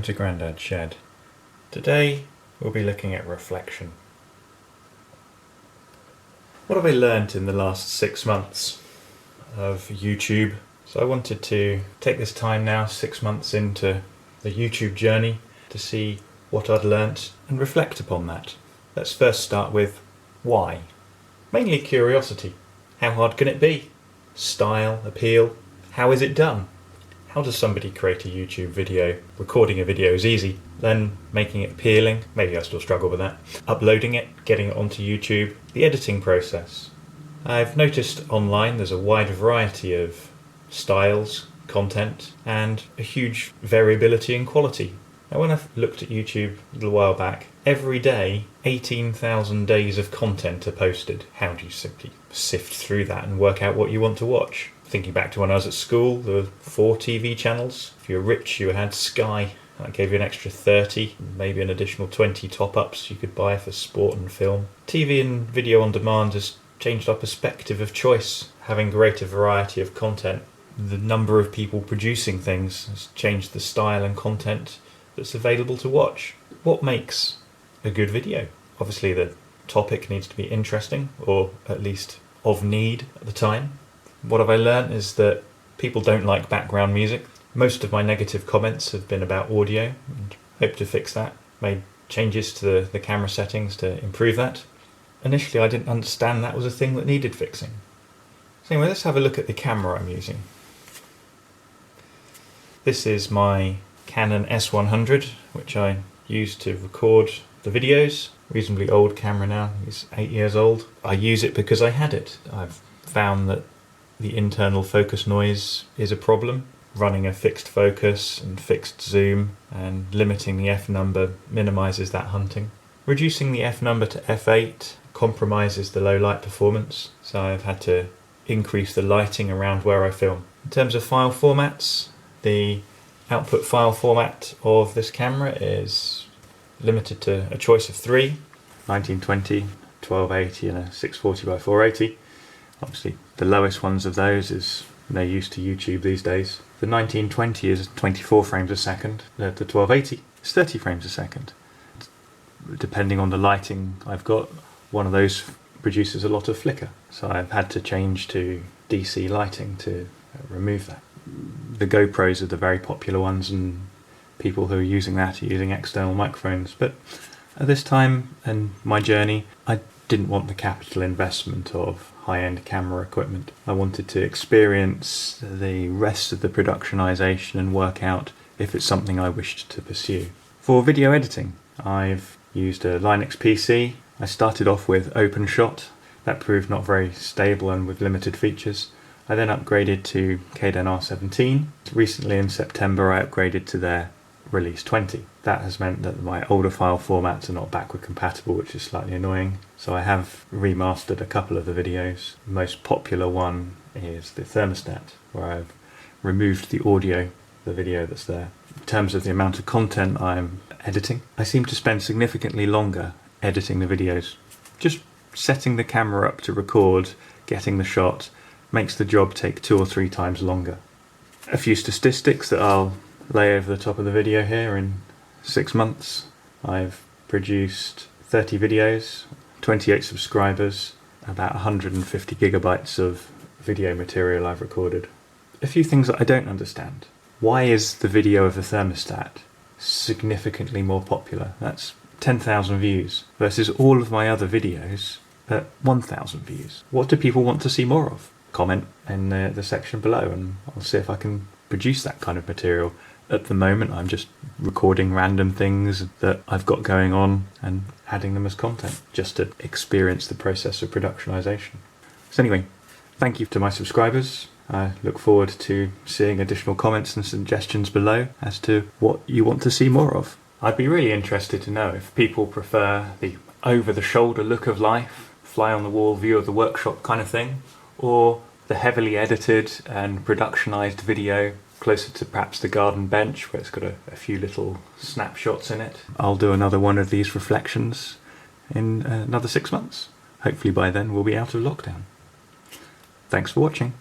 to Grandad's Shed. Today we'll be looking at reflection. What have I learnt in the last 6 months of YouTube? So I wanted to take this time now, 6 months into the YouTube journey, to see what I'd learnt and reflect upon that. Let's first start with why. Mainly curiosity. How hard can it be? Style, appeal, how is it done? How does somebody create a YouTube video? Recording a video is easy, then making it appealing, maybe I still struggle with that, uploading it, getting it onto YouTube, the editing process. I've noticed online there's a wide variety of styles, content, and a huge variability in quality. Now when I looked at YouTube a little while back, every day 18,000 days of content are posted. How do you simply sift through that and work out what you want to watch? Thinking back to when I was at school, there were 4 TV channels. If you were rich, you had Sky. That gave you an extra 30, maybe an additional 20 top-ups you could buy for sport and film. TV and video on demand has changed our perspective of choice, having greater variety of content. The number of people producing things has changed the style and content that's available to watch. What makes a good video? Obviously the topic needs to be interesting, or at least of need at the time. What have I learnt is that people don't like background music. Most of my negative comments have been about audio, and hope to fix that. Made changes to the camera settings to improve that. Initially I didn't understand that was a thing that needed fixing. So anyway, let's have a look at the camera I'm using. This is my Canon S100, which I use to record the videos. Reasonably old camera now, it's 8 years old. I use it because I had it. I've found that the internal focus noise is a problem. Running a fixed focus and fixed zoom and limiting the f number minimises that hunting. Reducing the f number to f8 compromises the low light performance, so I've had to increase the lighting around where I film. In terms of file formats, the output file format of this camera is limited to a choice of 3, 1920, 1280 and a 640 by 480. Obviously the lowest ones of those is no use to YouTube these days. The 1920 is 24 frames a second, the 1280 is 30 frames a second. Depending on the lighting I've got, one of those produces a lot of flicker, so I've had to change to DC lighting to remove that. The GoPros are the very popular ones, and people who are using that are using external microphones, but at this time in my journey I didn't want the capital investment of high-end camera equipment. I wanted to experience the rest of the productionization and work out if it's something I wished to pursue. For video editing, I've used a Linux PC. I started off with OpenShot. That proved not very stable and with limited features. I then upgraded to Canon R17. Recently in September I upgraded to their release 20. That has meant that my older file formats are not backward compatible, which is slightly annoying. So I have remastered a couple of the videos. The most popular one is the thermostat, where I've removed the audio, the video that's there. In terms of the amount of content I'm editing, I seem to spend significantly longer editing the videos. Just setting the camera up to record, getting the shot, makes the job take 2 or 3 times longer. A few statistics that I'll lay over the top of the video here. In 6 months I've produced 30 videos, 28 subscribers, about 150 gigabytes of video material I've recorded. A few things that I don't understand. Why is the video of the thermostat significantly more popular? That's 10,000 views versus all of my other videos at 1,000 views. What do people want to see more of? Comment in the section below and I'll see if I can produce that kind of material. At the moment I'm just recording random things that I've got going on and adding them as content, just to experience the process of productionization. So anyway, thank you to my subscribers. I look forward to seeing additional comments and suggestions below as to what you want to see more of. I'd be really interested to know if people prefer the over-the-shoulder look of life, fly-on-the-wall view of the workshop kind of thing, or the heavily edited and productionized video closer to perhaps the garden bench where it's got a few little snapshots in it. I'll do another one of these reflections in another 6 months. Hopefully by then we'll be out of lockdown. Thanks for watching.